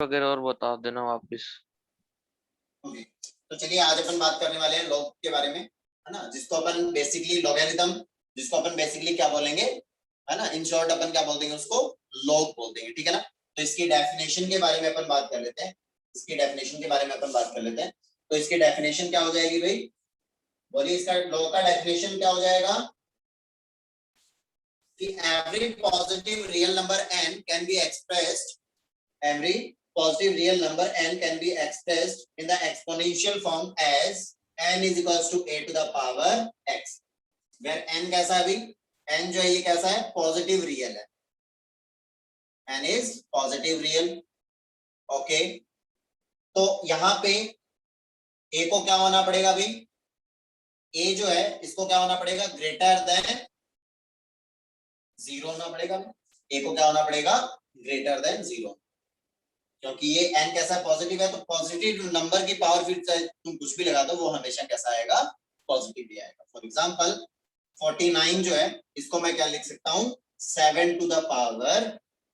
वगैरह और बता देना वापस। ओके, तो चलिए आज अपन बात करने वाले हैं लॉग के बारे में, है ना, जिसको अपन बेसिकली लॉगरिथम, जिसको अपन बेसिकली क्या बोलेंगे, है ना, इन शॉर्ट अपन क्या बोल देंगे उसको, लॉग बोल देंगे, ठीक है ना। तो इसकी डेफिनेशन के बारे में अपन बात कर लेते हैं, इसकी डेफिनेशन के बारे में अपन बात कर लेते हैं। तो इसकी डेफिनेशन क्या हो जाएगी भाई, बोलिए, इसका लॉग का डेफिनेशन क्या हो जाएगा कि every positive real number n can be expressed, every positive real number n can be expressed in the exponential form as n is equals to a to the power x, where n कैसा है अभी, n जो है ये कैसा है, positive real है, n is positive real. Okay, तो यहां पे a को क्या होना पड़ेगा अभी, a जो है इसको क्या होना पड़ेगा, ग्रेटर देन जीरो होना पड़ेगा, a को क्या होना पड़ेगा, ग्रेटर देन जीरो, क्योंकि ये n कैसा पॉजिटिव है, तो पॉजिटिव नंबर की पावर फिर चाहे तुम कुछ भी लगा दो वो हमेशा कैसा आएगा, पॉजिटिव ही आएगा। फॉर एग्जांपल 49 जो है इसको मैं क्या लिख सकता हूँ, 7 टू द पावर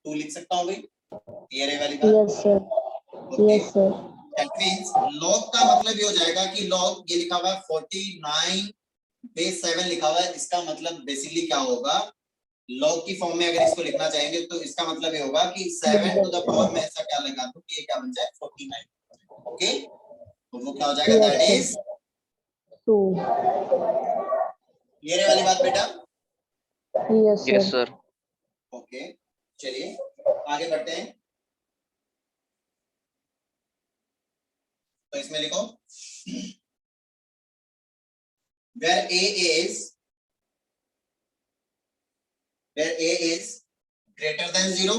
2 लिख सकता हूँ भाई, क्लियर है वाली बात। Yes sir, okay, yes sir. That means log का मतलब ये हो जाएगा कि लॉग ये लिखा हुआ है 49 बेस 7 लिखा हुआ है, इसका मतलब बेसिकली क्या होगा, लॉग की फॉर्म में अगर इसको लिखना चाहेंगे तो इसका मतलब ये होगा कि 7 टू द पावर में ऐसा क्या लगा दूं कि ये क्या बन जाए 49। ओके, तो वो क्या हो जाएगा, दैट इज 2। क्लियर है वाली बात बेटा। Yes yes sir. Sir. Okay, चलिए आगे बढ़ते हैं। तो इसमें लिखो where a is where a is greater than 0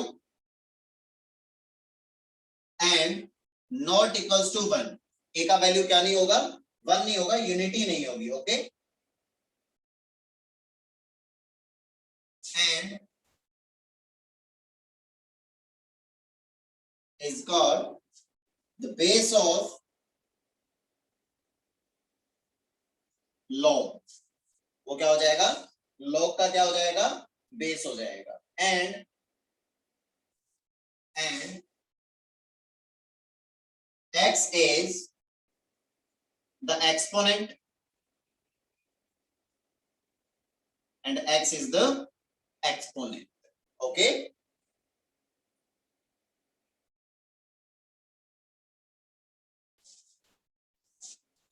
and not equals to 1, a का वैल्यू क्या नहीं होगा, 1 नहीं होगा, यूनिटी नहीं होगी। Okay, and is called the base of log, वो क्या हो जाएगा, log का क्या हो जाएगा, बेस हो जाएगा। and x is the exponent and x is the exponent। Okay,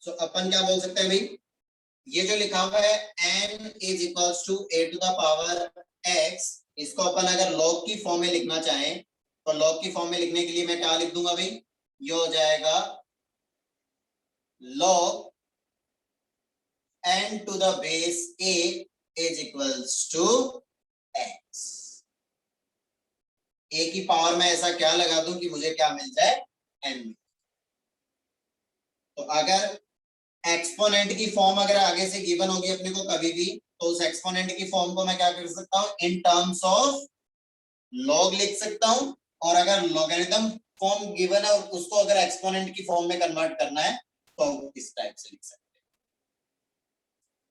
so अपन क्या बोल सकते हैं भाई, ये जो लिखा हुआ है n is equals to a to the power x, इसको अपन अगर log की फॉर्म में लिखना चाहें तो log की फॉर्म में लिखने के लिए मैं क्या लिख दूंगा भाई, ये हो जाएगा log n to the base a is equals to x, a की पावर में ऐसा क्या लगा दूं कि मुझे क्या मिल जाए, n। तो अगर एक्सपोनेंट की फॉर्म अगर आगे से गिवन होगी अपने को कभी भी, तो उस एक्सपोनेंट की फॉर्म को मैं क्या कर सकता हूं, इन टर्म्स ऑफ लॉग लिख सकता हूं। और अगर लॉगरिथम फॉर्म गिवन है और उसको अगर एक्सपोनेंट की फॉर्म में कन्वर्ट करना है तो इस टाइप से लिख सकते हैं।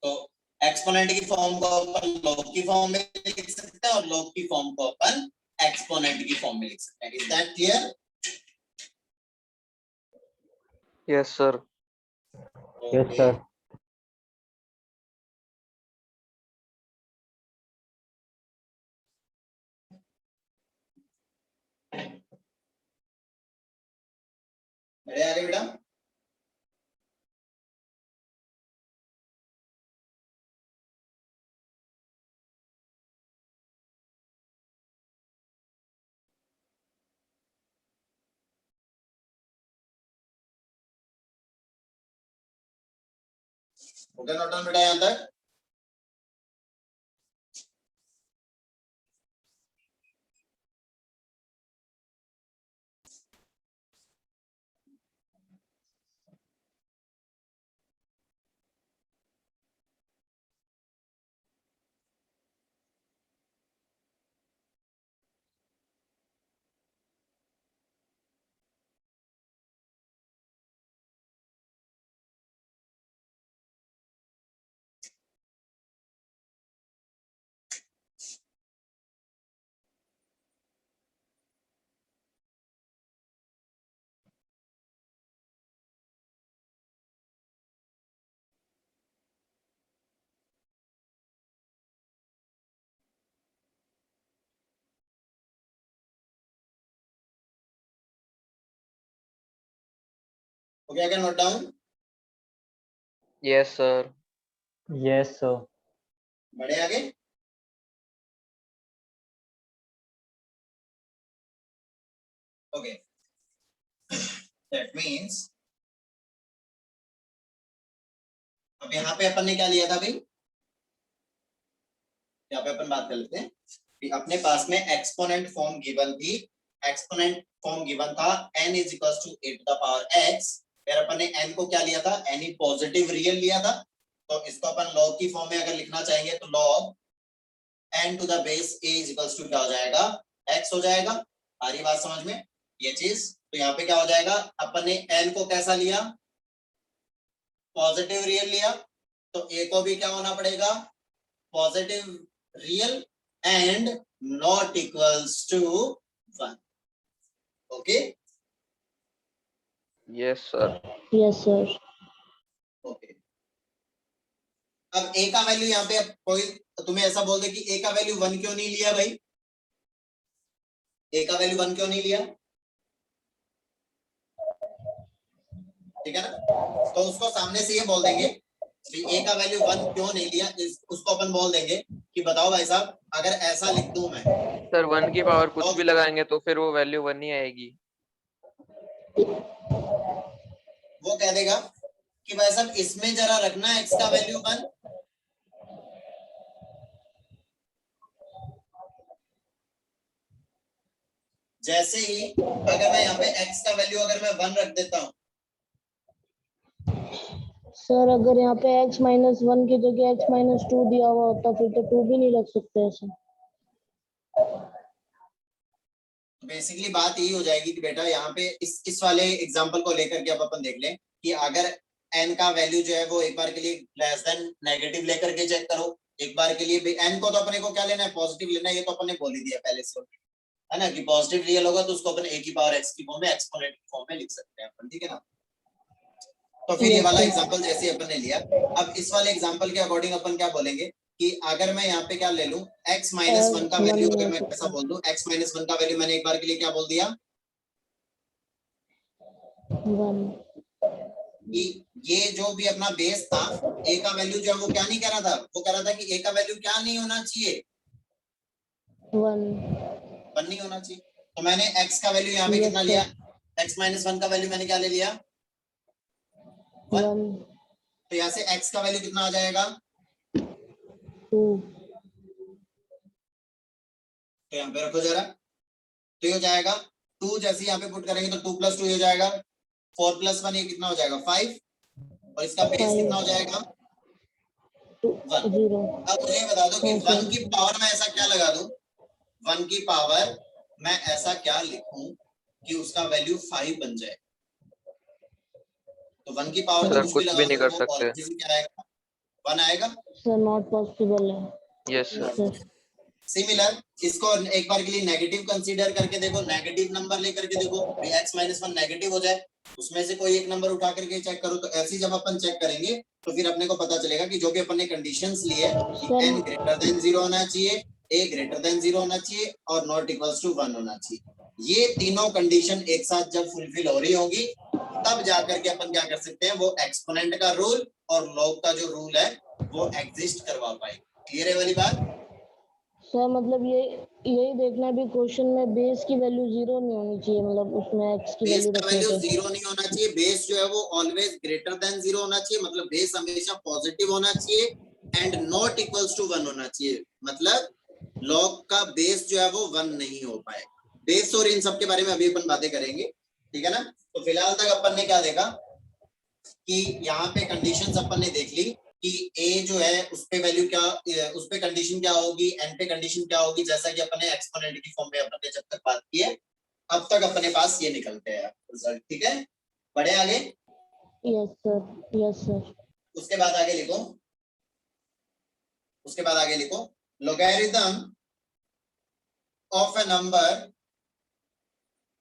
तो एक्सपोनेंट की फॉर्म को अपन लॉग की फॉर्म में लिख सकते हैं और लॉग की फॉर्म को अपन एक्सपोनेंट की फॉर्म में लिख सकते हैं। Is that clear? Yes sir. Yes sir. बढ़िया, आगे बेटा। ओके, नोट डाउन बेटा यहां तक। हो गया क्या note down? Yes, sir. Yes, sir. बढ़े आगे? ओके, दैट मीन्स अब यहाँ पे अपन ने क्या लिया था भाई? यहाँ पे अपन बात कर लेते हैं कि अपने पास में एक्सपोनेंट फॉर्म गिवन थी। एक्सपोनेंट फॉर्म गिवन था n is equal to a to the power x। फिर अपन ने n को क्या लिया था? n ही पॉजिटिव रियल लिया था। तो इसको अपन लॉग की फॉर्म में अगर लिखना चाहेंगे तो log n to the base a is equal to क्या हो जाएगा? x हो जाएगा। आ रही बात समझ में ये चीज? तो यहाँ पे क्या हो जाएगा? अपन ने n को कैसा लिया? पॉजिटिव रियल लिया। तो a को भी क्या होना पड़ेगा? Positive real and not equals to 1। Okay, Yes, sir. Yes, sir. Okay. अब a का वैल्यू यहाँ पे अब कोई तुम्हें ऐसा बोल दे कि a का वैल्यू 1 क्यों नहीं लिया भाई? a का वैल्यू 1 क्यों नहीं लिया? ठीक है ना? तो उसको सामने से ये बोल देंगे कि a का वैल्यू 1 क्यों नहीं लिया। उसको अपन बोल देंगे कि बताओ भाई साहब, अगर ऐसा लिख दूं मैं सर 1 की पावर कुछ तो भी लगाएंगे तो फिर वो वैल्यू 1 ही आएगी। वो कह देगा कि भाई साहब इसमें जरा रखना x का वैल्यू 1। जैसे ही अगर मैं यहाँ पे x का वैल्यू अगर मैं 1 रख देता हूँ, सर अगर यहाँ पे x-1 की जगह x-2 दिया हुआ होता फिर तो 2 भी नहीं रख सकते ऐसे। तो बेसिकली बात यही हो जाएगी कि बेटा यहाँ पे इस वाले एग्जांपल को लेकर के अब अपन देख लें कि अगर n का वैल्यू जो है वो एक बार के लिए लेस देन नेगेटिव लेकर के चेक करो। एक बार के लिए n को तो अपने को क्या लेना है? पॉजिटिव लेना है। ये तो अपन ने बोल ही दिया पहले से, है ना, कि पॉजिटिव रियल होगा तो उसको अपन a की पावर x की फॉर्म में एक्सपोनेंट की फॉर्म में लिख सकते हैं अपन। ठीक है ना? तो फिर ये वाला एग्जांपल जैसे अपन ने लिया, अब इस वाले एग्जांपल के अकॉर्डिंग अपन क्या बोलेंगे कि अगर मैं यहाँ पे क्या ले लूं x-1 का वैल्यू, अगर मैं ऐसा बोल दूं x-1 का वैल्यू मैंने एक बार के लिए क्या बोल दिया 1 कि ये जो भी अपना बेस था a का वैल्यू जो है वो क्या नहीं कह रहा था? वो कह रहा था कि a का वैल्यू क्या नहीं होना चाहिए? 1 नहीं होना चाहिए। तो मैंने x का वैल्यू यहाँ पे कितना लिया? x-1 का वैल्यू मैंने क्या ले लिया? 1। तो यहाँ से x का वैल्यू कितना आ जाएगा? 2 तो यहाँ पे रखो जरा, तो ये हो जाएगा 2। जैसे यहाँ पे पुट करेंगे तो 2 + 2 हो जाएगा 4 + 1 ये कितना हो जाएगा 5। और इसका बेस कितना हो जाएगा 1। 0। अब मुझे बता दो कि 1 की पावर में ऐसा क्या लगा दूं? 1 की पावर मैं ऐसा क्या लिखूं कि उसका वैल्यू 5 बन जाए? तो 1 की पावर तो सर कुछ भी कुछ भी लगाओ नहीं तो कर वो सकते। ऑलवेज क्या आएगा? 1 आएगा। सर नॉट पॉसिबल है। Yes sir. सिमिलर इसको एक बार के लिए नेगेटिव कंसीडर करके देखो, नेगेटिव नंबर लेकर के देखो, x-1 नेगेटिव हो जाए उसमें से कोई एक नंबर उठा करके चेक करो। तो ऐसे जब अपन चेक करेंगे तो फिर अपने को पता चलेगा कि जो भी अपन ने कंडीशंस लिए कि n > 0 होना चाहिए, a > 0 होना चाहिए और नॉट इक्वल्स टू 1 होना चाहिए। ये तीनों कंडीशन एक साथ जब फुलफिल हो रही होगी तब जाकर के अपन क्या कर सकते हैं, वो एक्सपोनेंट का रूल और लॉग का जो रूल है वो एग्जिस्ट करवा पाएंगे। क्लियर है वाली बात? सर मतलब ये यही देखना है भी क्वेश्चन में बेस की वैल्यू 0 नहीं होनी चाहिए, मतलब उसमें x की बेस वैल्यू का रखने वैल्यू पे 0 नहीं होना चाहिए। बेस जो है वो ऑलवेज ग्रेटर देन 0 होना चाहिए, मतलब बेस हमेशा पॉजिटिव होना चाहिए एंड नॉट इक्वल्स टू 1 होना चाहिए। मतलब लॉग का बेस जो है वो 1 नहीं हो पाए। बेस और इन सब के बारे में अभी अपन बातें करेंगे, ठीक है ना? तो फिलहाल तक अपन ने क्या देखा कि यहाँ पे कंडीशंस अपन ने देख ली कि a जो है उस पे वैल्यू क्या, उस पे कंडीशन क्या होगी, n पे कंडीशन क्या होगी, जैसा कि अपन ने एक्सपोनेंट की फॉर्म में अपन ने जब तक बात की है अब तक अपने पास ये निकलते हैं रिजल्ट। ठीक है, बढ़े आगे। Yes sir. Yes sir. उसके बाद आगे लिखो, उसके बाद आगे लिखो logarithm of a number,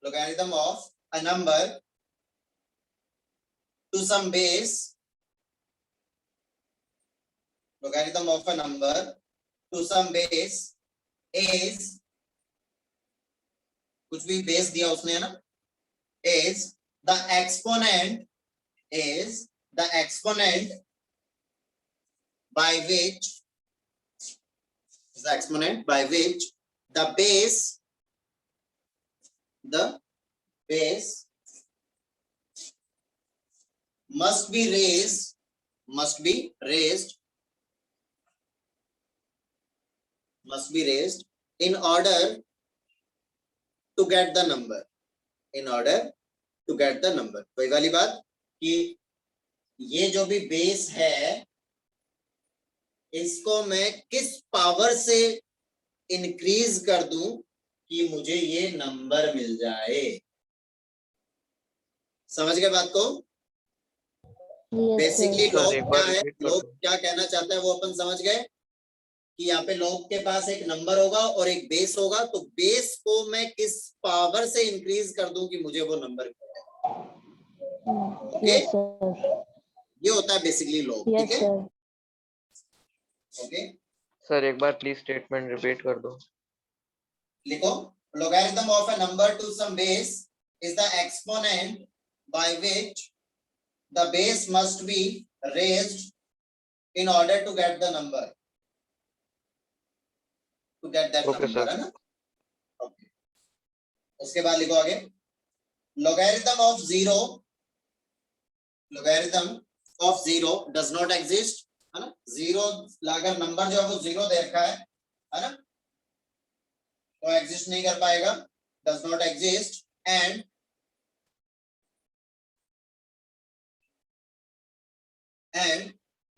logarithm of a number to some base, logarithm of a number to some base is, कुछ भी बेस दिया उसने है ना, is the exponent is the exponent by which the base must be raised in order to get the number. वही वाली बात कि ये जो भी बेस है इसको मैं किस पावर से इंक्रीज कर दूं कि मुझे ये नंबर मिल जाए। समझ गए बात को? बेसिकली yes, लोग एक क्या बार है, repeat कर लोग दो। क्या कहना चाहते हैं वो अपन समझ गए कि यहाँ पे लोग के पास एक नंबर होगा और एक बेस होगा, तो बेस को मैं किस पावर से इंक्रीज कर दूं कि मुझे वो नंबर मिले। ओके, yes sir, ये होता है बेसिकली लोग। yes ठीक है, sir, ओके। सर एक बार प्लीज स्टेटमेंट रिपीट कर दो। लिखो, logarithm of a number to some base is the exponent by which the base must be raised in order to get the number, to get that Okay, number, sir. है ना? Okay, उसके बाद लिखो आगे, logarithm of zero does not exist, है ना? Zero अगर number जो है वो जीरो दे रखा है ना, तो एग्जिस्ट नहीं कर पाएगा, does not exist, and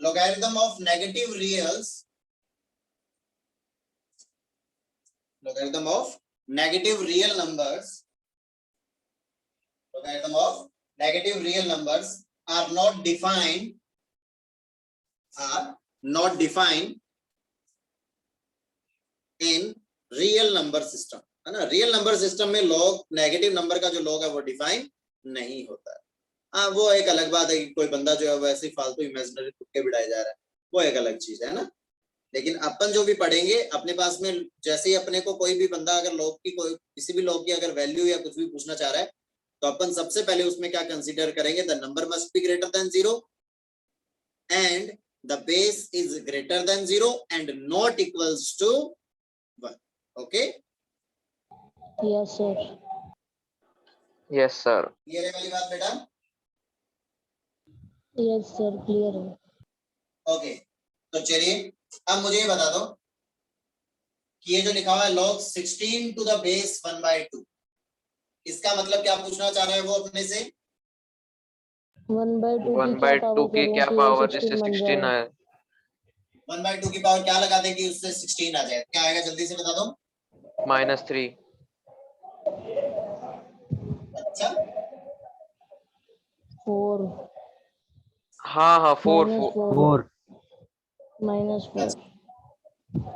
logarithm of negative reals, logarithm of negative real numbers are not defined in real number system, है ना? रियल नंबर सिस्टम में लॉग, नेगेटिव नंबर का जो लॉग है वो डिफाइन नहीं होता है। हाँ, वो एक अलग बात है कि कोई बंदा जो है वैसे ही फालतू इमेजिनरी तुक्के बिठाए जा रहा है, वो एक अलग चीज है ना। लेकिन अपन जो भी पढ़ेंगे अपने पास में, जैसे ही अपने को कोई भी बंदा अगर लॉग की कोई किसी भी लॉग की अगर वैल्यू या कुछ भी पूछना चाह रहा है, तो अपन सबसे पहले उसमें क्या कंसीडर करेंगे, the number must be greater than zero and the base is greater than zero and not equals to 1। Okay, yes sir, yes sir. Clear है वाली बात बेटा? yes sir, clear है। ओके, तो चलिए अब मुझे ये बता दो कि ये जो लिखा हुआ है log 16 to the base 1/2, इसका मतलब क्या पूछना चाह रहा है वो अपने से? 1/2 की क्या पावर जिससे 16 है। है? 1/2 की पावर क्या लगा दें कि उससे 16 आ जाए? क्या आएगा जल्दी से बता दो। -3। अच्छा, 4 हाँ 4 -4 -4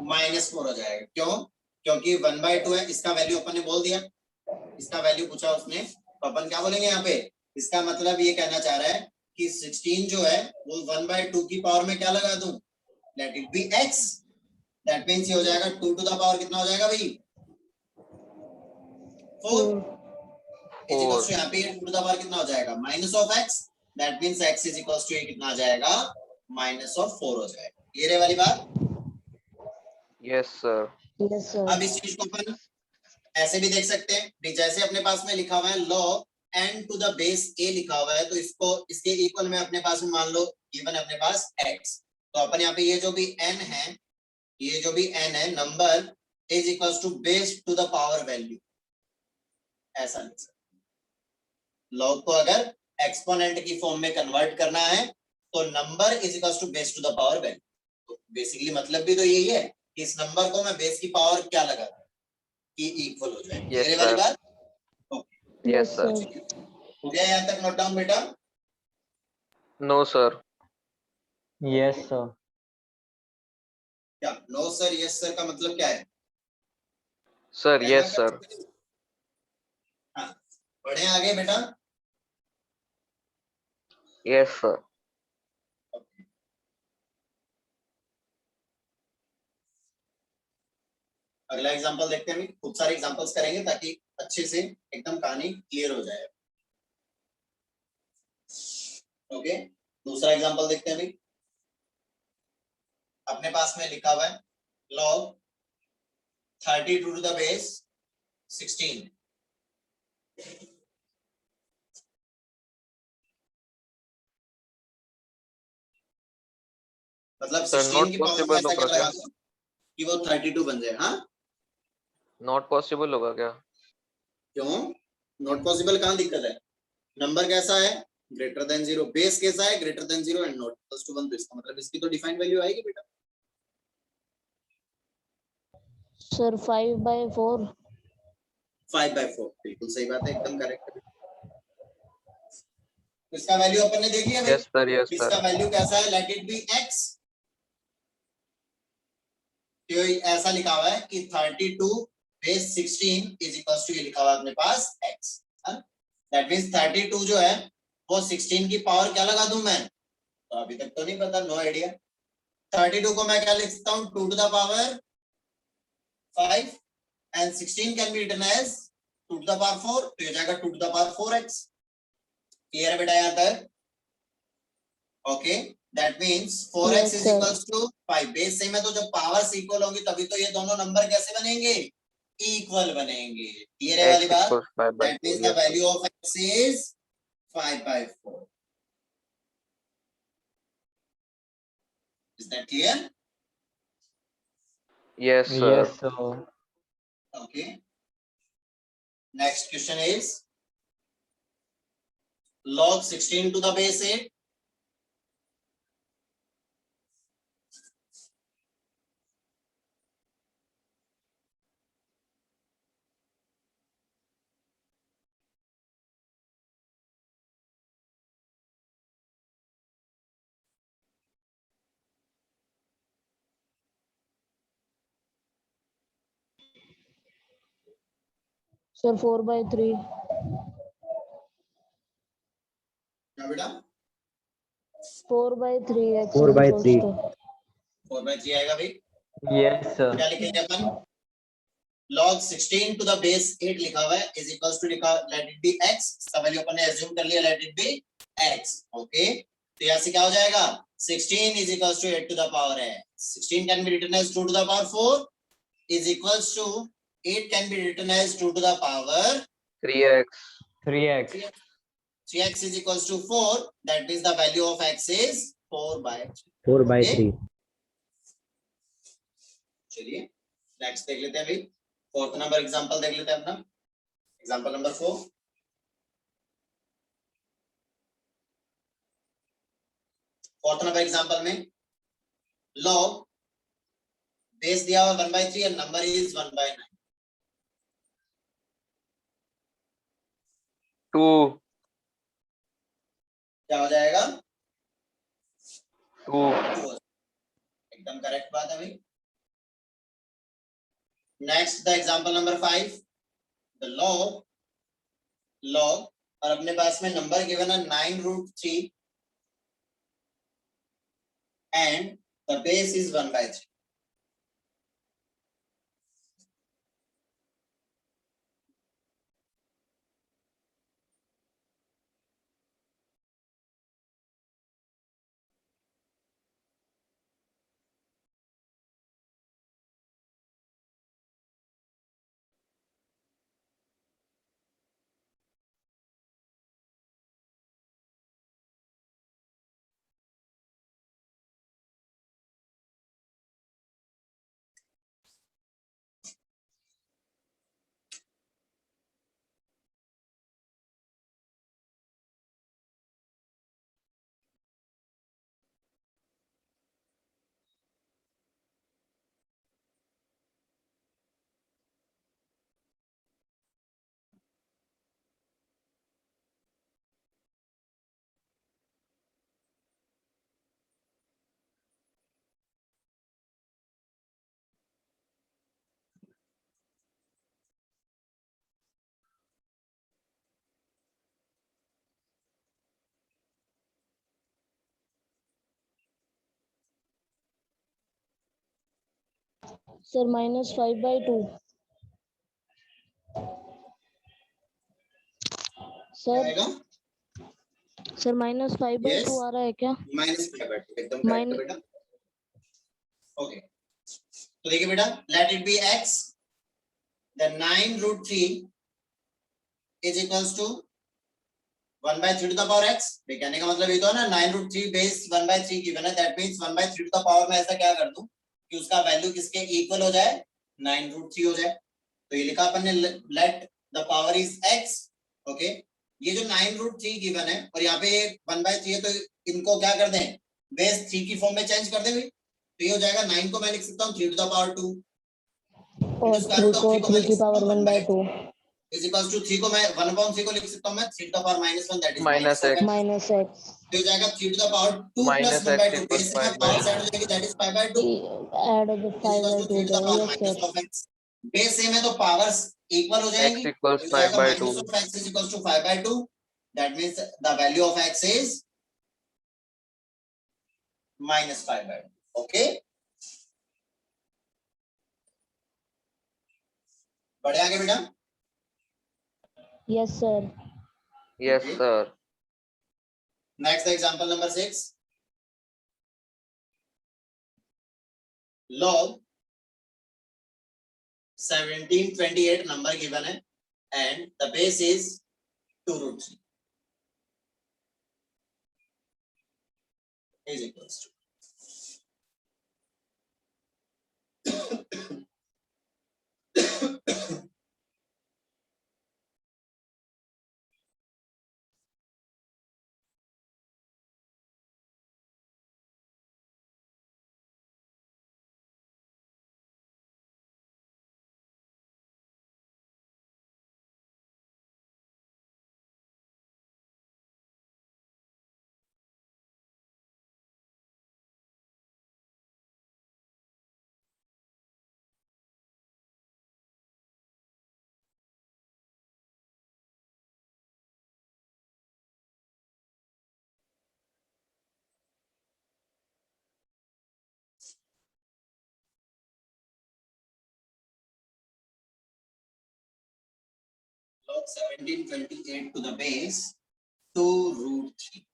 -4 हो जाएगा। क्यों? क्योंकि 1/2 है, इसका वैल्यू अपन ने बोल दिया, इसका वैल्यू पूछा उसने, तो अपन क्या बोलेंगे यहाँ पे? इसका मतलब ये कहना चाह रहा है कि 16 जो है वो 1/2 की पावर में क्या लगा दूं? Let it be x, that means ये हो जाएगा 2 टू द पावर कितना हो जाएगा भाई? 4 इज इक्वल्स टू, यहाँ पे 2 टू द पावर कितना हो जाएगा? Minus of x, that means x is equals to ये कितना आ जाएगा? -4 हो जाएगा। क्लियर है वाली बात? Yes sir. yes sir, अब इस चीज को अपन ऐसे भी देख सकते हैं, जैसे अपने पास में लिखा हुआ है log n to the base a लिखा हुआ है, तो इसको इसके इक्वल में अपने पास में मान लो गिवन अपने पास x, तो अपन यहाँ पे ये जो भी n है, ये जो भी n है number is equals to base to the power value, ऐसा लिख सकते। log को अगर एक्सपोनेंट की फॉर्म में कन्वर्ट करना है तो number is equals to base to the power value. तो बेसिकली मतलब भी तो यही है कि इस नंबर को मैं बेस की पावर क्या लगा कि इक्वल हो जाए। Yes, ये वाली sir. बात यस सर। हो गया यहाँ तक नोट डाउन बेटा? No sir. Yes sir. क्या नो सर यस सर का मतलब क्या है? Sir yes sir. हाँ, बढ़े आगे बेटा। Yes sir. अगला एग्जांपल देखते हैं, खूब सारे एग्जांपल्स करेंगे ताकि अच्छे से एकदम कहानी क्लियर हो जाए। ओके, दूसरा एग्जांपल देखते हैं अभी। अपने पास में लिखा हुआ है log 32 to the base 16। मतलब सर 16 नॉट की पावर में पॉसिबल ऐसा होगा क्या क्या? लगा दो कि वो 32 बन जाए। हाँ, नॉट पॉसिबल होगा क्या? क्यों नॉट पॉसिबल? कहाँ दिक्कत है? नंबर कैसा है? Greater than 0। बेस कैसा है? Greater than 0 and not equals to 1। तो इसका मतलब इसकी तो डिफाइंड वैल्यू आएगी बेटा। सर 5/4। 5/4 बिल्कुल सही बात है, एकदम करेक्ट है। इसका वैल्यू अपन ने देख लिया भाई। यस सर, यस इसका सर। वैल्यू कैसा है? Let it be x। तो ऐसा लिखा हुआ है कि 32 बेस 16 इज इक्वल्स टू, ये लिखा हुआ है अपने पास x। दैट मींस 32 जो है वो 16 की पावर क्या लगा दूं मैं? तो अभी तक तो नहीं पता, नो आइडिया। 32 को मैं क्या लिख सकता हूँ? 2 to the power 5 and 16 can be written as 2 to the power 4। तो ये जाएगा 2 to the power 4x। Clear है बेटा यहाँ तक? Okay, that means 4x Yes, is sir. equals to 5। Base same है तो जब पावर्स इक्वल होंगी तभी तो ये दोनों नंबर कैसे बनेंगे? इक्वल बनेंगे। क्लियर है वाली X बात? equals 5 by that 4. Means the Yes sir. Value of x is 5/4। Is that clear? Yes sir. Yes, sir. Okay. Next question is log 16 to the base 8। Sir 4/3। क्या बेटा? 4/3 x 4/3। 4/3 आएगा भाई। Yes, तो sir. क्या लिखेंगे अपन? log 16 to the base 8 लिखा हुआ है is equals to लिखा let it be x। इसका वैल्यू अपन ने assume कर लिया let it be x। Okay, तो यहाँ से क्या हो जाएगा? 16 is equals to 8 to the power है। 16 can be written as 2 to the power 4 is equals to 8 can be written as 2 to the power 3x. 3x. 3x is equals to 4। That means the value of x is 4/3। 4/3। चलिए next देख लेते हैं भाई। Fourth number example देख लेते हैं अपना। Example number 4। Fourth number example में log बेस दिया हुआ 1/3 और नंबर इज 1/9। 2. क्या हो जाएगा? 2. एकदम करेक्ट बात है भाई। Next the example number 5। The log और अपने पास में नंबर गिवन है 9√3 and the base is 1/3। Sir -5/2। क्या सर आएगा? Sir -5/2 Yes. आ रहा है क्या? -5/2 एकदम करेक्ट है Min- बेटा। ओके, तो देखिए बेटा, let it be x, then 9√3 is equals to 1/3 to the power x। कहने का मतलब ये तो है ना, 9√3 बेस 1/3 गिवन है, that means 1/3 to the power में ऐसा क्या कर दूं कि उसका वैल्यू किसके इक्वल हो जाए, 9√3 हो जाए। तो ये लिखा अपन ने, let the power is x। Okay, ये जो 9√3 गिवन है और यहाँ पे 1/3 है, तो इनको क्या कर दें, बेस 3 की फॉर्म में चेंज कर दें भी, तो ये हो जाएगा 9 को मैं लिख सकता हूँ 3 to the power 2 और 3 को 3 की पावर 1/2 इज इक्वल्स टू 3 को मैं 1/3 को लिख सकता हूँ मैं 3 to the power -1, that is Minus x. -x तो हो जाएगा 3 to the power 2 plus -x 1/2 equals base में 5/2. पावर साइड हो जाएगी, दैट इज 5/2 ऐड हो is equals to 3 to the power जाएगा। minus yes of x। Base same है तो पावर्स इक्वल हो जाएंगी, x equals तो जाएगा 5/2. minus of x is equals to 5/2, that means the value of x is -5/2। Okay, बढ़े आगे बेटा। Yes sir. Yes sir. Next example number 6, log 1728 number given है and the base is 2√3 is equals to log 1728 to the base 2√3।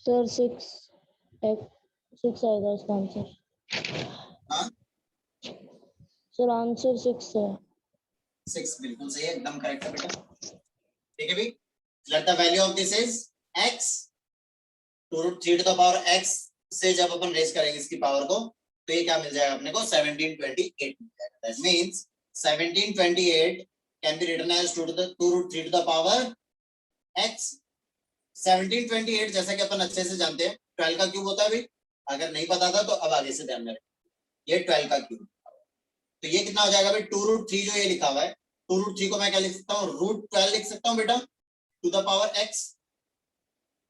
Sir 6 आएगा इसका answer. हाँ, sir answer 6 है। 6 बिल्कुल सही है, एकदम करेक्ट है बेटा। ठीक है भाई, let the value of this is x, 2√3 to the power x से जब अपन रेज करेंगे इसकी पावर को, तो ये क्या मिल जाएगा अपने को, 1728 मिल जाएगा। That means 1728 can be written as 2√3 to the power x। 1728 जैसा कि अपन अच्छे से जानते हैं 12 का क्यूब होता है भाई, अगर नहीं पता था तो अब आगे से ध्यान में रखें, ये 12 का क्यूब। तो ये कितना हो जाएगा भाई, 2√3 जो ये लिखा हुआ है, 2√3 को मैं क्या लिख सकता हूँ, √12 लिख सकता हूँ बेटा, to the power x।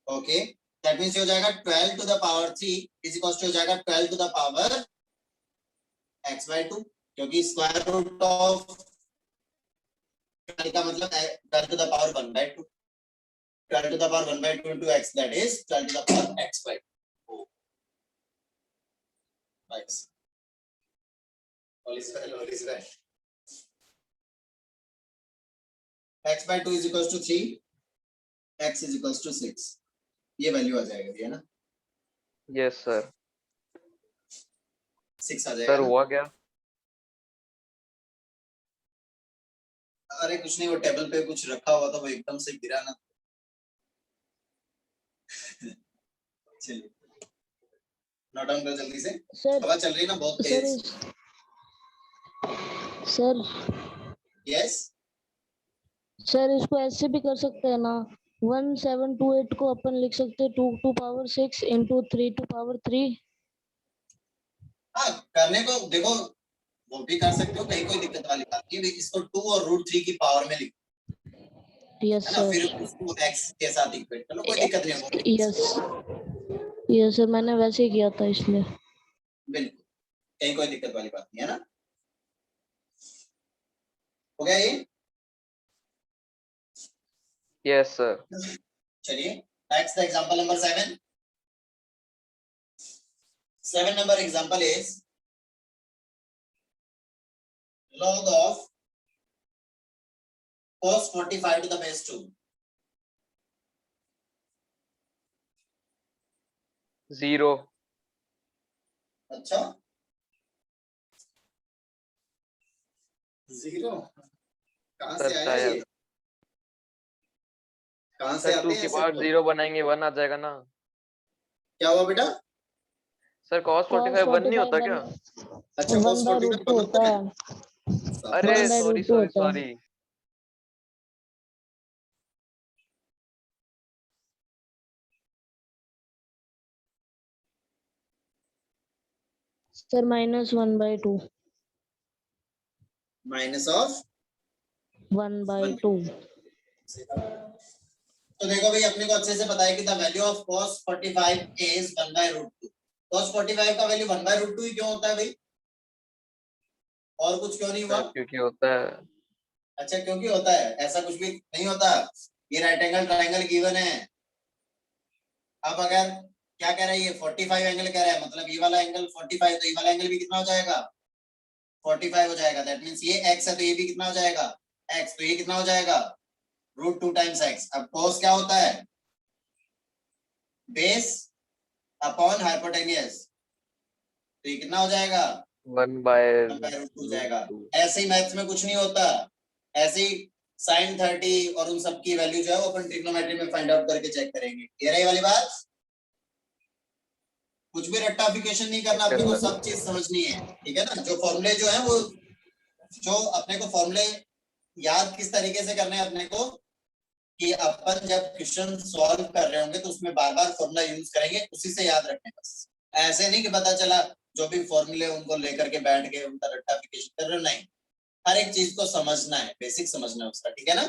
Okay, that means हो जाएगा 12 to the power 3 is equal to हो जाएगा 12 to the power x/2, क्योंकि स्क्वायर रूट ऑफ 12 का मतलब 12 to the power 1/2, 12 to the power 1/2 into x, that is 12 to the power x/2। Nice, all is well, all is well। x/2 is equals to 3, x is equals to 6, ये value आ जाएगा, है ना, Yes sir. 6 आ जाएगा Sir ना? हुआ क्या? अरे कुछ नहीं, वो टेबल पे कुछ रखा हुआ था, वो एकदम से गिरा ना। चलिए नोट डाउन करो जल्दी से। सर हवा चल रही है ना बहुत सर तेज। सर यस, सर इसको ऐसे भी कर सकते हैं ना, 1728 को अपन लिख सकते हैं 2 to power 6 into 3 to power 3। हाँ करने को देखो, वो भी कर सकते हो, कहीं कोई दिक्कत वाली बात नहीं है। इसको 2 और √3 की पावर में लिखो, यस है ना, फिर सर। उसको x के साथ इक्वेट कर लो, कोई दिक्कत नहीं है। यस यस सर, मैंने वैसे ही किया था इसलिए। बिल्कुल, कहीं कोई दिक्कत वाली बात नहीं है ना। हो गया ये? Yes, sir. चलिए next example number 7. 7 number example is log of cos 45 to the base 2. 0. अच्छा, 0 कहाँ सर से आया शायद ये? कहाँ से सर आते 2 हैं की ऐसे पावर तो? 0 बनाएंगे 1 आ जाएगा ना। क्या हुआ बेटा? सर cos 45 1 नहीं होता क्या? अच्छा, cos 1 by 45 root 2 होता है। अरे 1 by सॉरी root 2 सॉरी होता है। Sorry. Sir -1 by 2। Minus of 1 by 2। तो देखो भाई, अपने को अच्छे से पता है कि the value of cos 45 is 1 by root 2. cos 45 का वैल्यू 1 by root 2 ही क्यों होता है भाई? और कुछ क्यों नहीं हुआ? सर क्योंकि होता है। अच्छा, क्योंकि होता है, ऐसा कुछ भी नहीं होता। ये राइट एंगल ट्राइंगल गिवन है। अब अगर क्या कह रहा है ये 45 एंगल कह रहा है, मतलब ये वाला एंगल 45, तो ये वाला एंगल भी कितना हो जाएगा? 45 हो जाएगा। दैट मींस ये x है तो ये भी कितना हो जाएगा? x, तो ये कितना हो जाएगा? √2 टाइम्स x. अब cos क्या होता है? बेस अपॉन हाइपोटेन्यूज, तो ये कितना हो जाएगा? 1 by 1 by √2 हो जाएगा। √2. ऐसे ही मैथ्स में कुछ नहीं होता, ऐसे ही sin 30 और उन सब की वैल्यू जो है वो अपन ट्रिग्नोमेट्री में फाइंड आउट करके चेक करेंगे। ये रही वाली बात। कुछ भी रट्टाफिकेशन नहीं करना, अपने को सब चीज समझनी है, ठीक है ना। जो फॉर्मूले जो है वो, जो अपने को फॉर्मूले याद किस तरीके से करने हैं अपने को, कि अपन जब क्वेश्चन सॉल्व कर रहे होंगे तो उसमें बार बार फॉर्मूला यूज करेंगे, उसी से याद रखने। बस ऐसे नहीं कि पता चला जो भी फॉर्मूले उनको लेकर के बैठ के उनका रट्टाफिकेशन कर रहे हो, नहीं। हर एक चीज को समझना है, बेसिक समझना है उसका, ठीक है ना।